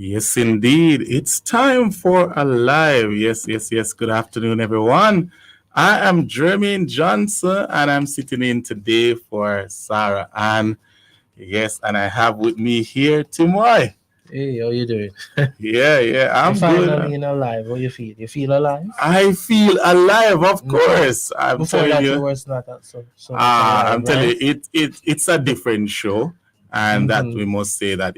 Yes, indeed. It's time for a live. Yes, yes, yes. Good afternoon, everyone. I am Jermaine Johnson, and I'm sitting in today for Sara-Ann. Yes, and I have with me here Timoy. Hey, how you doing? Yeah, yeah, You're I'm finally good. in alive. How you feel? You feel alive? I feel alive, of Mm-hmm. course. I'm Before telling that, you you. was not so much alive, I'm telling right? you, it's a different show, and that Mm-hmm. we must say that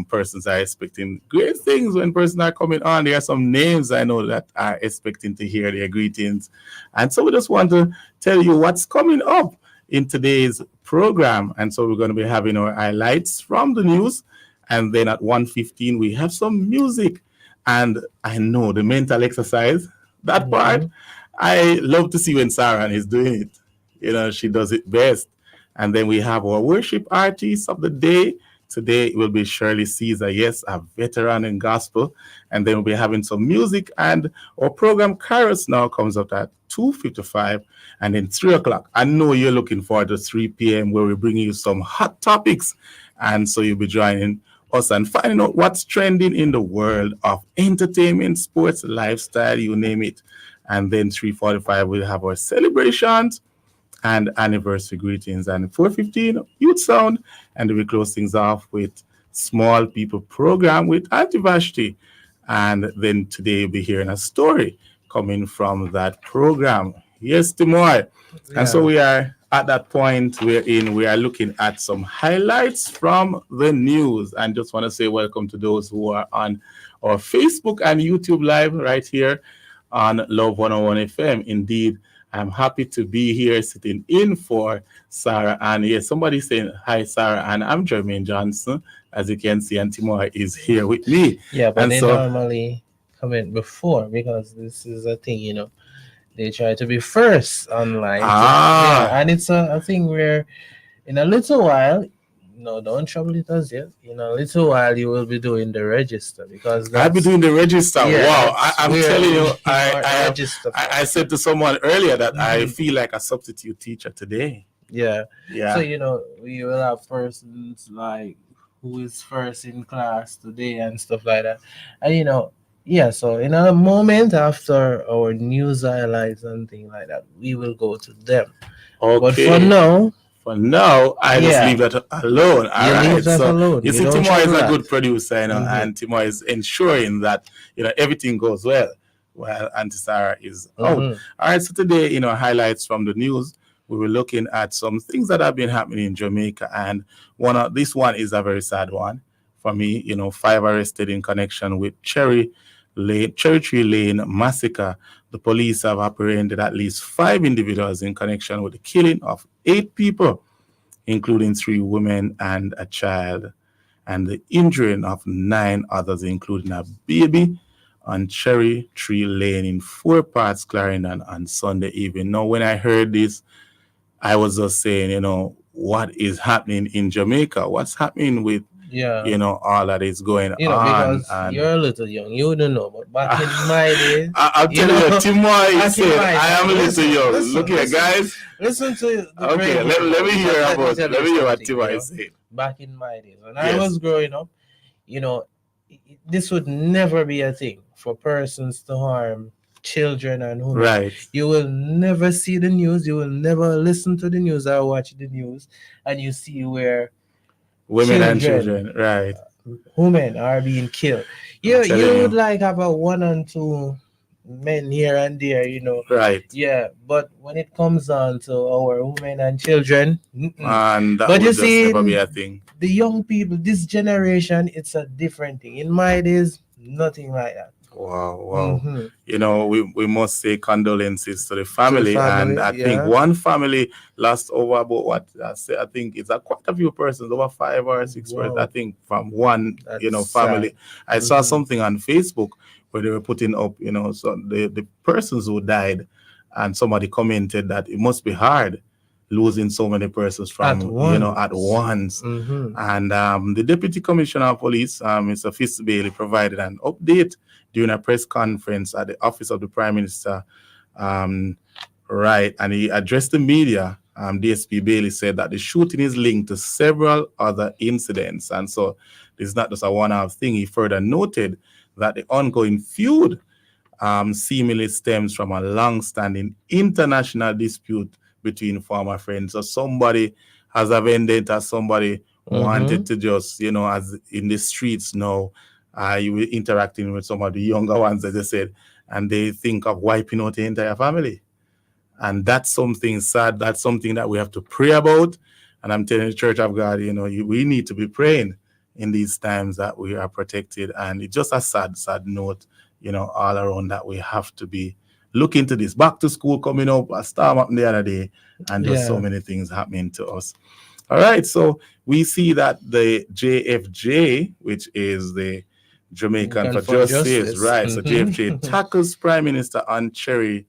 persons are expecting great things when persons are coming on. There are some names I know that are expecting to hear their greetings, and so we just want to tell you what's coming up in today's program. And so we're going to be having our highlights from the news, and then at 1:15 we have some music, and I know the mental exercise that part. Mm-hmm. I love to see when Sarah is doing it. She does it best. And then we have our worship artist of the day. Today it will be Shirley Caesar, yes, a veteran in gospel. And then we'll be having some music. And our program Kairos now comes up at 2:55 and then 3 o'clock. I know you're looking forward to 3 p.m. where we bring you some hot topics. And so you'll be joining us and finding out what's trending in the world of entertainment, sports, lifestyle, you name it. And then 3:45 we'll have our celebrations and anniversary greetings. And 4:15 Youth Sound, and then we close things off with Small People Program with Auntie Vashti. And then today you'll be hearing a story coming from that program. Yes, Timoy. And so Yeah. we are at that point wherein we are looking at some highlights from the news. And just want to say welcome to those who are on our Facebook and YouTube live right here on Love 101 FM. Indeed, I'm happy to be here sitting in for Sara-Ann. Yes, somebody saying hi, Sara-Ann. I'm Jermaine Johnson. As you can see, and Timor is here with me. Yeah, but And they so, normally comment before because this is a thing. They try to be first online. Yeah, ah, and it's a thing where in a little while, no, don't trouble it as yet. In a little while, you will be doing the register because I'll be that's doing the register. yeah, Wow, that's I'm where telling you, you I, mark I the have. register I for. said to someone earlier that I Mm-hmm. feel like a substitute teacher today. Yeah. So, Yeah. we will have persons like who is first in class today and stuff like that. And yeah, so in a moment after our news highlights and things like that, we will go to them. But for Okay. now, For now, I just leave yeah, that alone. All you leave right. that So alone. you You see, don't Timor is trouble a that. good producer, Mm-hmm. and Timor is ensuring that everything goes well while Auntie Sarah is out. Mm-hmm. All right. So today, highlights from the news. We were looking at some things that have been happening in Jamaica, and this one is a very sad one for me. 5 arrested in connection with Cherry Tree Lane massacre. The police have apprehended at least 5 individuals in connection with the killing of 8 people, including 3 women and a child, and the injuring of 9 others, including a baby, on Cherry Tree Lane in Four Parts, Clarendon, on Sunday evening. Now, when I heard this, I was just saying, what is happening in Jamaica? What's happening with, Yeah. all that is going on? Because And you're a little young, you don't know. But back in my days, I'm you telling know, you, Timoy, he back in said, my I am time, a little listen, young. Look listen, here, listen, guys. listen to the Okay, bravery let about me it. hear Let me about, tell let you me hear what something. Timoy is saying. Back in my days, when I Yes. was growing up, you know, this would never be a thing for persons to harm children and women. Right. You will never see the news, you will never listen to the news or watch the news, and you see where Women and children, children. Right. women are being killed. I'm telling You would you. like have a one and two men here and there. Right. Yeah, but when it comes on to our women and children, mm-mm. And that But you would just see, never be a thing. the young people, this generation, it's a different thing. In my days, nothing like that. Wow, wow. Mm-hmm. We must say condolences to the To the family. And family, I think yeah. one family lost over about what I say, I think it's a quite a few persons, over 5 or 6 persons, I Wow, think, from one, that's sad. family. I saw Mm-hmm. something on Facebook where they were putting up, so the persons who died, and somebody commented that it must be hard losing so many persons At from, at once. once. Mm-hmm. And the Deputy Commissioner of Police, Mr. Fitz Bailey, provided an update during a press conference at the office of the Prime Minister. Um, right, and he addressed the media. DSP Bailey said that the shooting is linked to several other incidents, and so This is not just a one-off thing. He further noted that the ongoing feud seemingly stems from a long-standing international dispute between former friends. So somebody has a vendetta, somebody wanted Mm-hmm. to just, as in the streets now, you were interacting with some of the younger ones, as I said, and they think of wiping out the entire family. And that's something sad. That's something that we have to pray about. And I'm telling the Church of God, we need to be praying in these times that we are protected. And it's just a sad, sad note, all around that we have to be looking to this. Back to school coming up, a storm happened the other day, and just so Yeah. many things happening to us. All right, so we see that the JFJ, which is the Jamaican Looking for for Justice, justice. right? So JFJ tackles Prime Minister on Cherry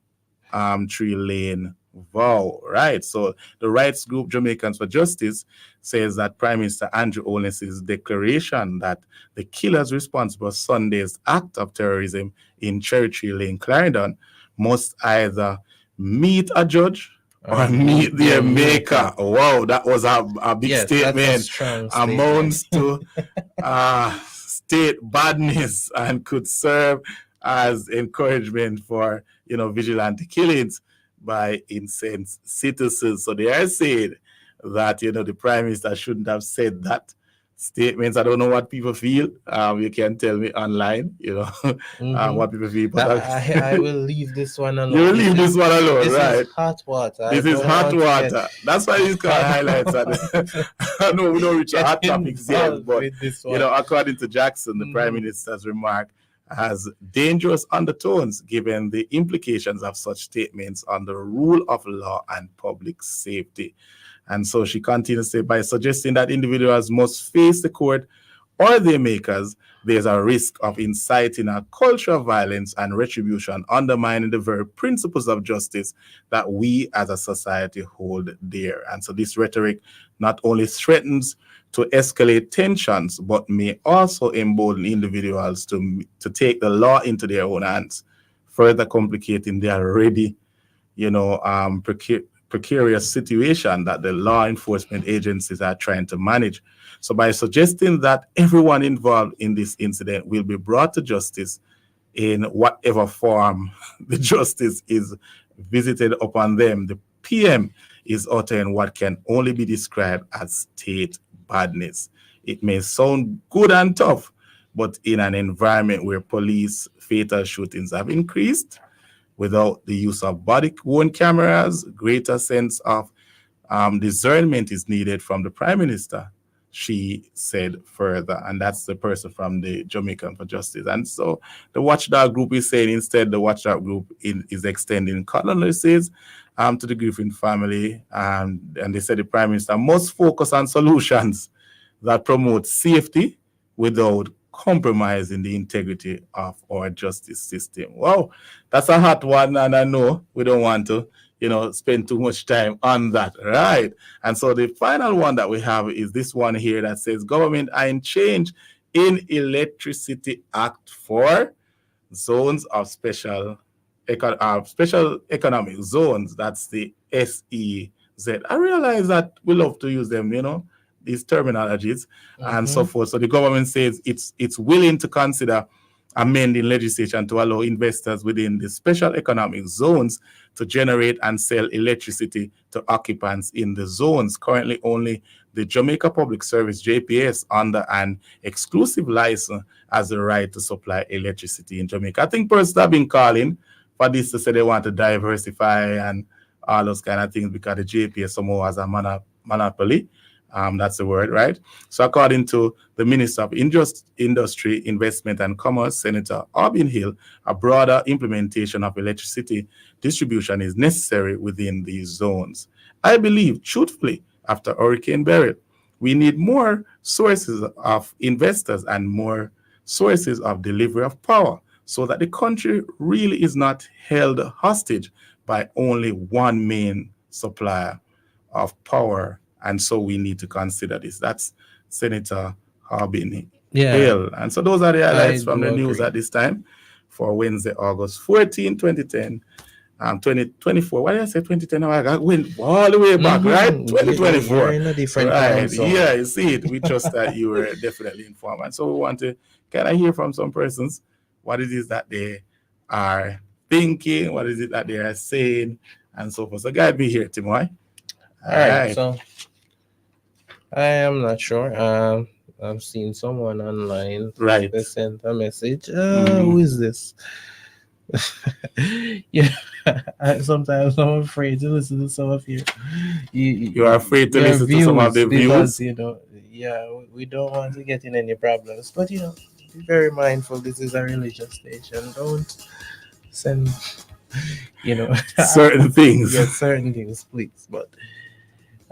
Tree Lane vow, right? So the rights group Jamaicans for Justice says that Prime Minister Andrew Holness's declaration that the killers responsible for Sunday's act of terrorism in Cherry Tree Lane, Clarendon, must either meet a judge or Or meet meet their their maker. maker. Wow, that was a big Yes, that's a statement. strong statement. Amounts to state badness and could serve as encouragement for vigilante killings by incensed citizens. So they are saying that the prime minister shouldn't have said that statements. I don't know what people feel. You can tell me online, Mm-hmm. what people feel, but I will leave this one you will alone. leave this one alone, This is right? hot water. I This is don't hot want to water. That's why it's called highlights. And I know we don't reach a get hot topics yet, involved but with this one. according to Jackson, the prime Mm-hmm. minister's remark has dangerous undertones given the implications of such statements on the rule of law and public safety. And so she continues to say, by suggesting that individuals must face the court or their makers, there's a risk of inciting a culture of violence and retribution, undermining the very principles of justice that we as a society hold dear. And so this rhetoric not only threatens to escalate tensions, but may also embolden individuals to take the law into their own hands, further complicating the already precarious situation that the law enforcement agencies are trying to manage. So, by suggesting that everyone involved in this incident will be brought to justice in whatever form the justice is visited upon them, the PM is uttering what can only be described as state badness. It may sound good and tough, but in an environment where police fatal shootings have increased, without the use of body worn cameras, greater sense of discernment is needed from the prime minister, she said further. And that's the person from the Jamaican for Justice. And so the watchdog group is saying instead the watchdog group is extending condolences to the Griffin family. And they said the prime minister must focus on solutions that promote safety without compromising the integrity of our justice system. Wow, that's a hot one, and I know we don't want to, spend too much time on that, right? And so the final one that we have is this one here that says government and change in Electricity Act for zones of special economic zones. That's the SEZ. I realize that we love to use them, these terminologies and so Mm-hmm. forth. So the government says it's willing to consider amending legislation to allow investors within the special economic zones to generate and sell electricity to occupants in the zones. Currently, only the Jamaica Public Service (JPS) under an exclusive license has the right to supply electricity in Jamaica. I think persons have been calling for this to say they want to diversify and all those kind of things because the JPS somehow has a monopoly. That's the word, right? So, according to the Minister of Industry, Investment and Commerce, Senator Albin Hill, a broader implementation of electricity distribution is necessary within these zones. I believe, truthfully, after Hurricane Beryl, we need more sources of investors and more sources of delivery of power so that the country really is not held hostage by only one main supplier of power. And so we need to consider this. That's Senator Harbin Yeah, Hill. And so those are the I highlights from do the news agree. at this time for Wednesday, August 14, 2010. 2024. Why did I say 2010? I went all the way back, right? You're 2024. in a different time Right. zone. Yeah, you see it. We trust that you were definitely informed. And so we want to kind of hear from some persons what it is that they are thinking, what is it that they are saying, and so forth. So guide me here, Timoy. All All right, right. so I am not sure. I've seen someone online. Right. They sent a message. Who Mhm. is this? Yeah, sometimes I'm afraid to listen to some of You are afraid to your listen to some of views the because views? yeah, we don't want to get in any problems. But be very mindful. This is a religious station. Don't send you know Certain things. get certain things, please. But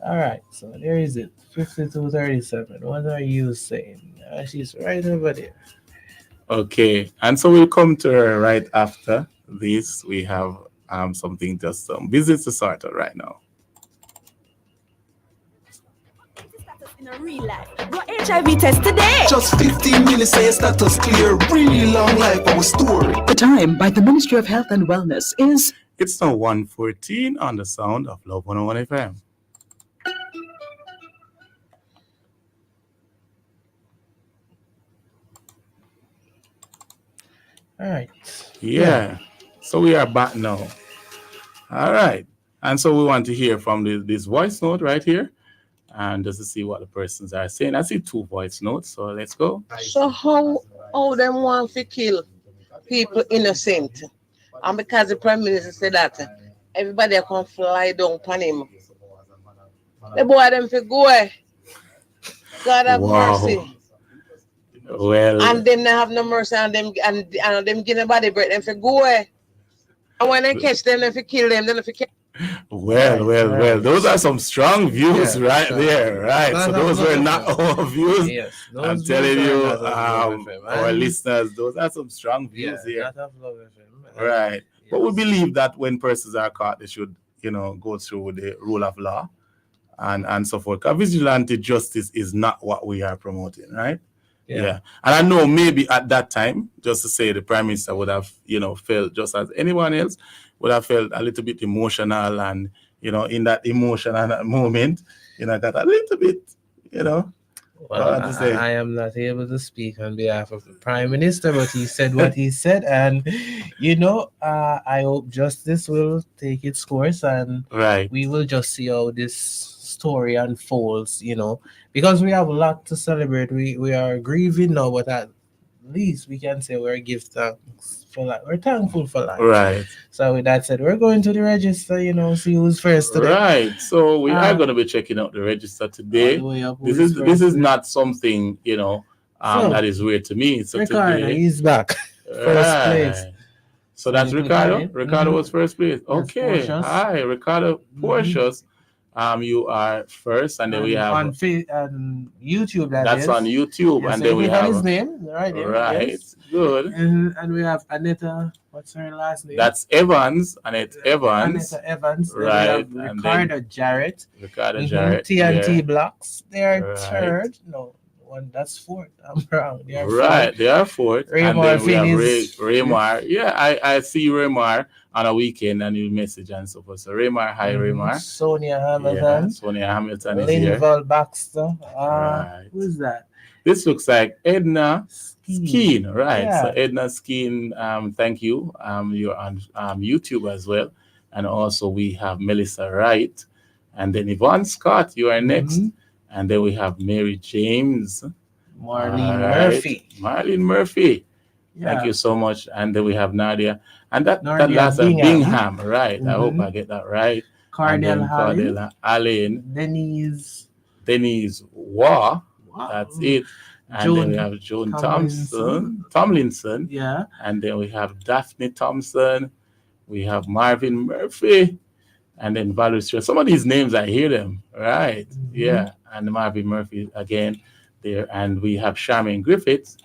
all right, so there is it. 5237. What are you saying? She's right over there. Okay. And so we'll come to her right after this. We have something just some business to sort out right now. In a real life. Go HIV test today. Just 15 minutes say your status clear. Real long life our story. The time by the Ministry of Health and Wellness is It's now 1:14 on the sound of Love 101 FM. All right. Yeah. Yeah. So we are back now. All right. And so we want to hear from this voice note right here. And just to see what the persons are saying. I see two voice notes. So let's go. So how them want to kill people innocent? And because the Prime Minister said that everybody can fly down upon him. The boy them for go. God have mercy. Wow. Well, And them not have no mercy on them and them give nobody bread them for go. And when they catch them, they for kill them, then they for kill. well. Those are some strong views Yeah, right so there, right? that's So not those were Love not FM. our views. Yes, I'm those telling views are you, not of Love FM. our And listeners, those are some strong views yeah, here. not of Love FM. Right. But we Yes. believe that when persons are caught, they should, go through the rule of law and so forth. 'Cause vigilante justice is not what we are promoting, right? Yeah. And I know maybe at that time, just to say the prime minister would have, felt just as anyone else would have felt a little bit emotional and, in that emotional moment, got a little bit, Well, hard to say. I am not able to speak on behalf of the Prime Minister, but he said what he said, and I hope justice will take its course, and Right. we will just see how this story unfolds. Because we have a lot to celebrate. We are grieving now, but at least we can say we're give thanks for life. We're thankful for life. Right. So with that said, we're going to the register. See who's first today. Right. So we are Uh, going to be checking out the register all today. the way up. This Who's is first today? not something, So, that is weird to me. So Ricardo, today, he's back. First place. right. So that's you click on Ricardo. it. Ricardo Mhm. was first place. Yes, Okay. Portius. Hi, Ricardo Portius. You are first, and then we And have on YouTube, that's on YouTube, Yes, and so then we click on his have name right there. right. Yes. Good. And we have Aneta. What's her last name? That's Evans, Annette Evans, Aneta Evans. Then right? we have And Ricardo Jarrett. Ricardo Mhm. Jarrett. TNT Yeah. Blocks. They are Right. third. No, one that's fourth. I'm wrong. They are Right, fourth. they are fourth, and Raymar then we have Finney's- Raymar. Yeah, I see Raymar on a weekend and you message and so forth. So Raymar, hi Raymar. Sonia Yeah, Hamilton. Sonia Hamilton is here. Linval Baxter. Right. Who's that? This looks like Edna Skeen, right? So Yeah. Edna Skeen, thank you. You're on YouTube as well, and also we have Melissa Wright, and then Yvonne Scott. You are next, Mhm. and then we have Mary James. Marlene All right. Murphy. Marlene Murphy. Yeah. Thank you so much. And then we have Nadia. And that Nadia last one, Bingham. Bingham, right? I hope Mhm. I get that right. And Cardell then Hallin. Cardella Allen, Denise. Denise Waugh. Wow. That's it. And then Joan we have Joan Tomlinson. Tomlinson. Yeah. And then we have Daphne Thompson. We have Marvin Murphy. And then Valerie Stewart. Some of these names, I hear them. Right. Mhm. Yeah. And Marvin Murphy again there. And we have Charmaine Griffiths.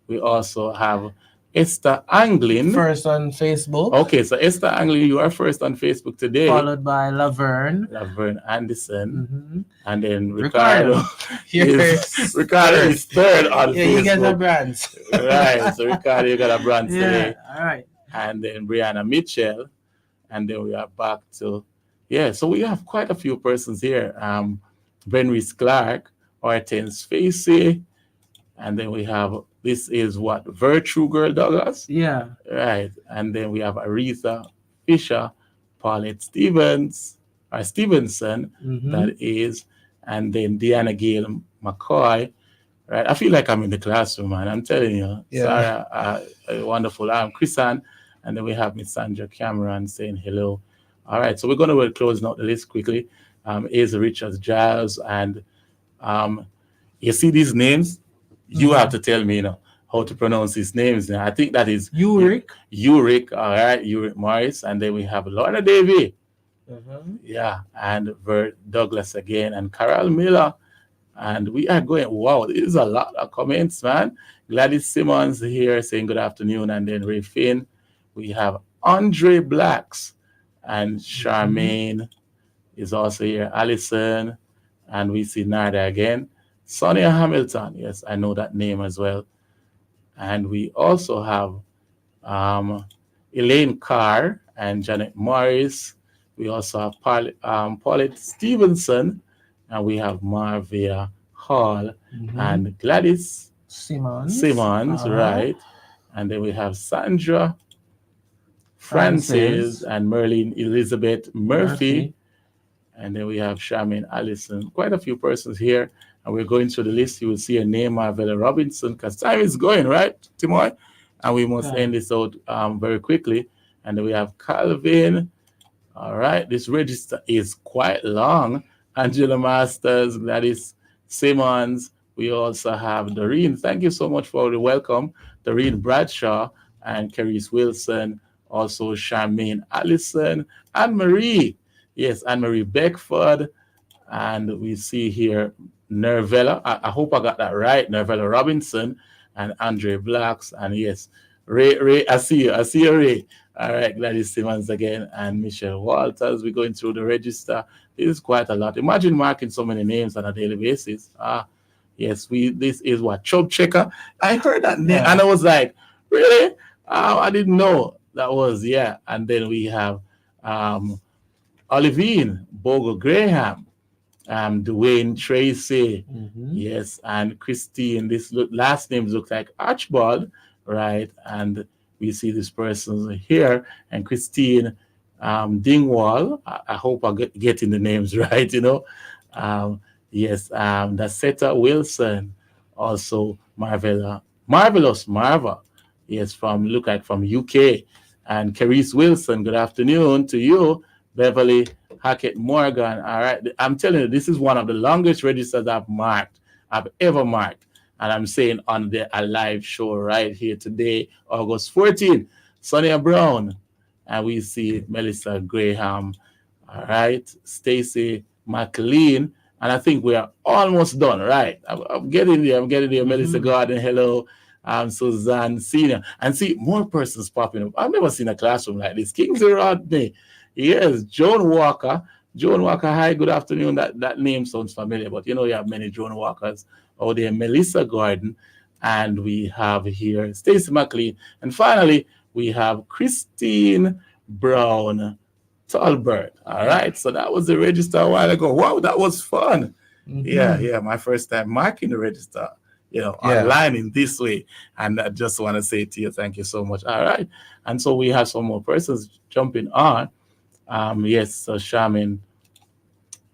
We also have Esther Anglin. First on Facebook. Okay, so Esther Anglin, you are first on Facebook today. Followed by Laverne. Laverne Anderson. Mhm. And then Ricardo. Yes. Ricardo is third on Yeah, you get the Facebook. brands. Right. So Ricardo, you got a brand Yeah. today. All right. And then Brianna Mitchell. and then we are back to, yeah. So we have quite a few persons here. Benris Clark, Hortense Facey, and then we have, this is what, Virtue Girl Douglas, Yeah. right? And then we have Aretha Fisher, Paulette Stevens, or Stevenson, Mm-hmm. that is, and then Deanna Gale McCoy, right? I feel like I'm in the classroom, man. I'm telling you, Yeah. Sarah, wonderful. Chris Ann, and then we have Miss Sandra Cameron saying hello. All right, so we're going to close out the list quickly. Asa Richards, Giles, and um, you see these names, you have to tell me, how to pronounce these names. I think that is Uric. Uric, all right, Uric Morris, and then we have Lorna Davy, Mm-hmm. yeah, and Vert Douglas again, and Carol Miller. And we are going, wow, there's a lot of comments, man. Gladys Simmons here saying good afternoon, and then Ray Finn. We have Andre Blacks, and Charmaine is also here. Allison, and we see Nada again. Sonia Hamilton, yes, I know that name as well. And we also have um, Elaine Carr and Janet Morris. We also have Paulette Stevenson, and we have Marvia Hall and Gladys Simmons. Simmons, right? And then we have Sandra Francis Francis. and Merlin Elizabeth Murphy. Murphy. And then we have Charmaine Allison. Quite a few persons here. And we're going through the list. You will see a name, Marvella Robinson, because time is going, right, Timoy? And we must end this out very quickly. And then we have Calvin. All right. This register is quite long. Angela Masters, Gladys Simmons. We also have Doreen. Thank you so much for the welcome. Doreen Bradshaw and Carice Wilson. Also Charmaine Allison. Anne Marie. Yes, Anne Marie Beckford. And we see here Nervella. I hope I got that right. Nervella Robinson and Andre Blacks. And yes, Ray, I see you. I see you, Ray. All right, Gladys Simmons again and Michelle Walters. We're going through the register. This is quite a lot. Imagine marking so many names on a daily basis. Yes, this is what, Chub Checker. I heard that name and I was like, really? I didn't know that was, yeah. And then we have Olivine Bogle Graham, Dwayne Tracy, yes, and Christine. This last name looks like Archibald, right? And we see this person here, and Christine Dingwall. I hope I'm getting the names right, yes, Dasetta Wilson, also Marvelous Marva, yes, from UK, and Carice Wilson. Good afternoon to you. Beverly Hackett Morgan. All right. I'm telling you, this is one of the longest registers I've ever marked. And I'm saying on a live show right here today, August 14th, Sonia Brown. And we see Melissa Graham. All right. Stacy McLean. And I think we are almost done, right? I'm getting there. Melissa Garden, hello. Suzanne Senior. And see, more persons popping up. I've never seen a classroom like this. Kingsley Rodney. Yes, Joan Walker. Joan Walker, hi, good afternoon. That name sounds familiar, but you have many Joan Walkers out there. Melissa Gordon, and we have here Stacey McLean. And finally, we have Christine Brown Talbert. All right, so that was the register a while ago. Wow, that was fun. Yeah, my first time marking the register, online in this way. And I just want to say to you, thank you so much. All right, and so we have some more persons jumping on. Yes, so Charmaine,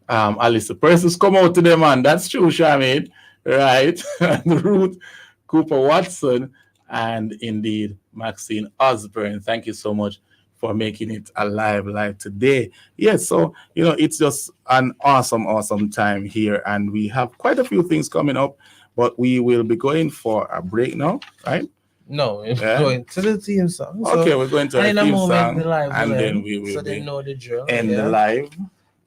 Alice, the persons come out to them, man. That's true, Charmaine, right? And Ruth Cooper Watson, and indeed Maxine Osborne. Thank you so much for making it alive live today. Yes, so it's just an awesome time here, and we have quite a few things coming up, but we will be going for a break now, right? No, we're going to the theme song. Okay, we're going to our theme song, and then we will they know the drill. End the live,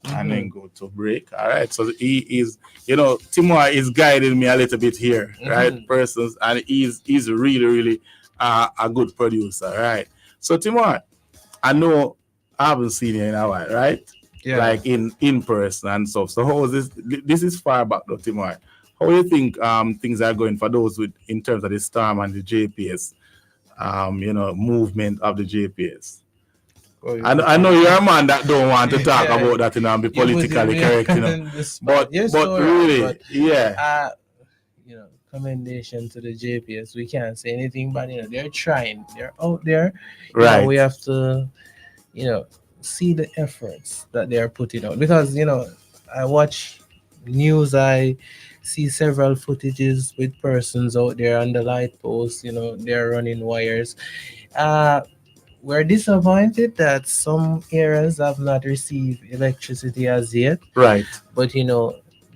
and then go to break. All right, so he is, Timur is guiding me a little bit here, right, persons, and he's really a good producer, right? So Timur, I know I haven't seen you in a while, right? Yeah. Like in person and stuff. So how is this? This is far back though, Timur. How do you think things are going for those in terms of the Storm and the JPS, movement of the JPS? Oh, I know you're a man that don't want to talk yeah, about that, and be you put politically me correct, on the spot. You're But so right, really, but yeah, uh, commendation to the JPS. We can't say anything, but they're trying. They're out there. We right. have to you know see the efforts that they are putting out because I watch news. I see several footages with persons out there on the light posts. They're running wires. uh we're disappointed that some areas have not received electricity as yet, Right. but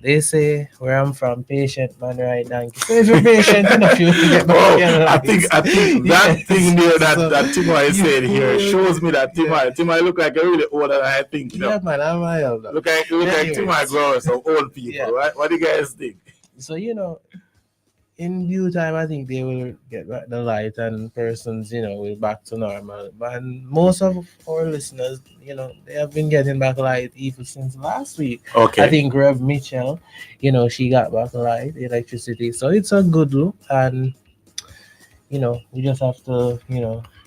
they say where I'm from, patient man right donkey. So if you're patient enough, you will get back Oh, your lights. I think that thing Yes. there So that Timo is you saying here will shows me that yeah. Timo look like a really older than I think, Yeah, man, I'm my elder. Look like Timo Anyways, grows some old people, yeah. right? What do you guys think? So in due time, I think they will get back the light and persons, will back to normal. But most of our listeners, they have been getting back light even since last week. I Okay. think Rev Mitchell, she got back light, electricity. So it's a good look, and we just have to,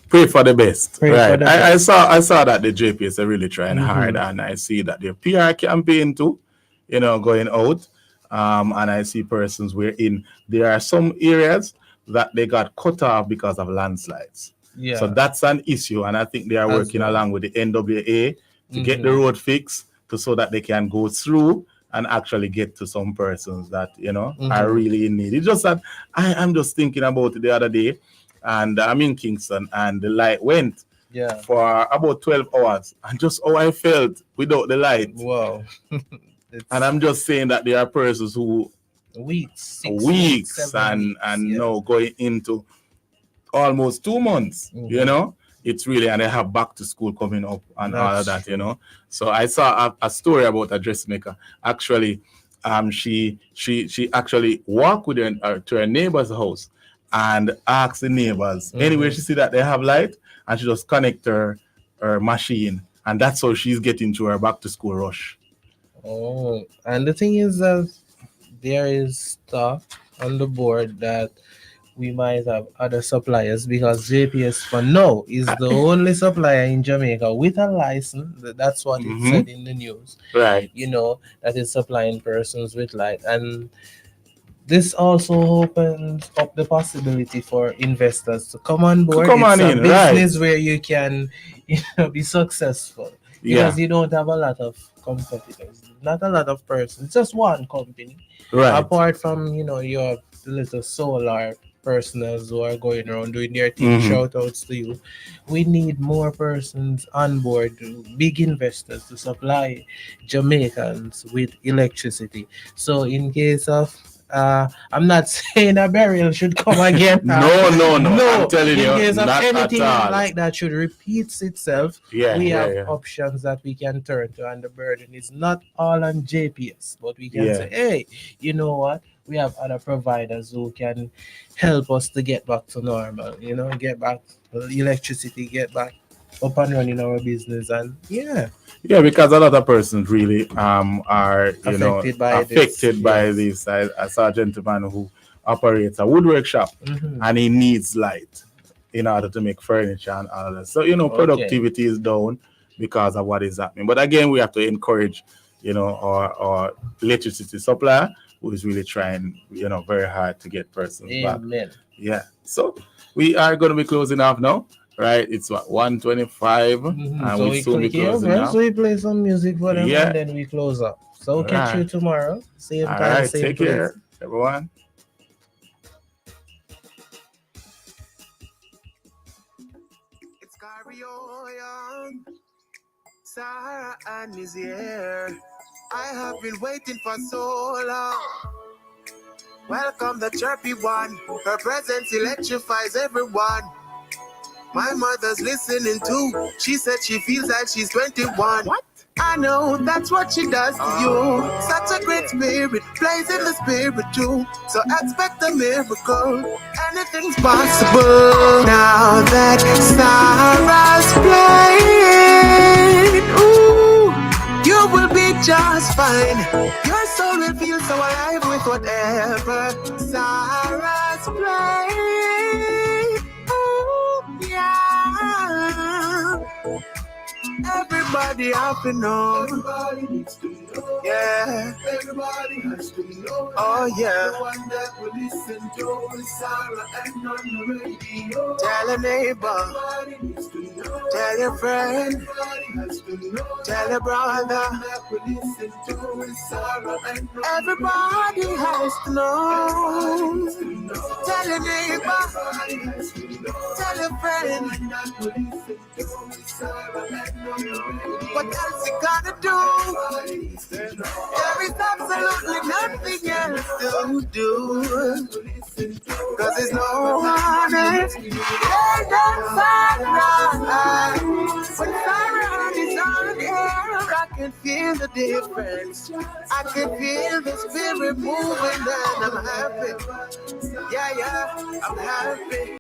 Pray for the best. pray for Right. the I best. saw that the JPS are really trying hard, Mm-hmm. and I see that their PR campaign too, going out. And I see persons wherein there are some areas that they got cut off because of landslides. So Yeah, that's an issue, and I think they are as working well. along with the NWA to get the Mm-hmm. road fixed so that they can go through and actually get to some persons that are Mm-hmm. really in need. It's just that I'm just thinking about it the other day, and I'm in Kingston, and the light went Yeah. for about 12 hours, and just how I felt without the light. Wow. And It's I'm just saying that there are persons who weeks, 6 weeks, weeks 7 weeks. and Yeah. now going into almost 2 months, Mm-hmm. it's really, and they have back to school coming up and all of That's that. true. So I saw a story about a dressmaker. Actually, she actually walked with her to her neighbor's house and asked the neighbors anywhere Mm-hmm. she see that they have light, and she just connect her machine, and that's how she's getting to her back to school rush. Oh, and the thing is that there is talk on the board that we might have other suppliers because JPS for now is the only supplier in Jamaica with a license. That's what it Mm-hmm. said in the news. Right. That is supplying persons with light, and this also opens up the possibility for investors to come on board. Come It's on a in, right? business where you can, be successful Yeah. because you don't have a lot of competitors, not a lot of persons, just one company. Right. Apart from your little solar personals who are going around doing their thing. Mm-hmm. Shout outs to you. We need more persons on board, big investors to supply Jamaicans with electricity. So in case of I'm not saying a burial should come again. No, no, no. No. I'm telling In you, case of not at anything all. like that should repeats itself, Yeah, we yeah, have yeah. options that we can turn to, and the burden is not all on JPS, but we can Yeah. say, hey, you know what? We have other providers who can help us to get back to normal. Get back electricity, get back up and running our business, and yeah, Yeah, because a lot of persons really are affected by by this. this. I saw a gentleman who operates a woodwork shop, Mhm. and he needs light in order to make furniture and all that. So Okay. productivity is down because of what is happening. But again, we have to encourage our electricity supplier who is really trying very hard to get persons back. Amen. Yeah. So we are going to be closing off now. Right, it's what 1:25, and So we we soon be click here, closing bro. now. So we play some music for them, Yeah. and then we close up. So catch you Right. tomorrow, same All time, right, same take place. care, everyone. It's Cario Young. Sara-Ann is here. I have been waiting for so long. Welcome the chirpy one. Her presence electrifies everyone. My mother's listening too. She said she feels like she's 21. What? I know that's what she does to you. Such a great spirit, plays in the spirit too. So expect a miracle. Anything's possible. Now that Sarah's playing, ooh, you will be just fine. Your soul will feel so alive with whatever Sarah's playing. Ooh, yeah. Everybody have to know. Everybody needs to know. Yeah. Everybody has to know. Oh yeah. The one that will listen to is Sara-Ann on the radio. Tell a neighbor. Everybody needs to know. Tell your friend. Everybody has to know. Tell your brother. The one that will listen to is Sara-Ann. Everybody has to know. Tell your neighbor. Everybody has to know. Tell your friend. The one that will listen to is Sara-Ann on the radio. What else you gotta do? Everybody needs to know. There is absolutely nothing else to do. Cause there's no one else. They don't find. When Sara-Ann is on air, I can feel the difference. I can feel the spirit moving and I'm happy. Yeah, I'm happy.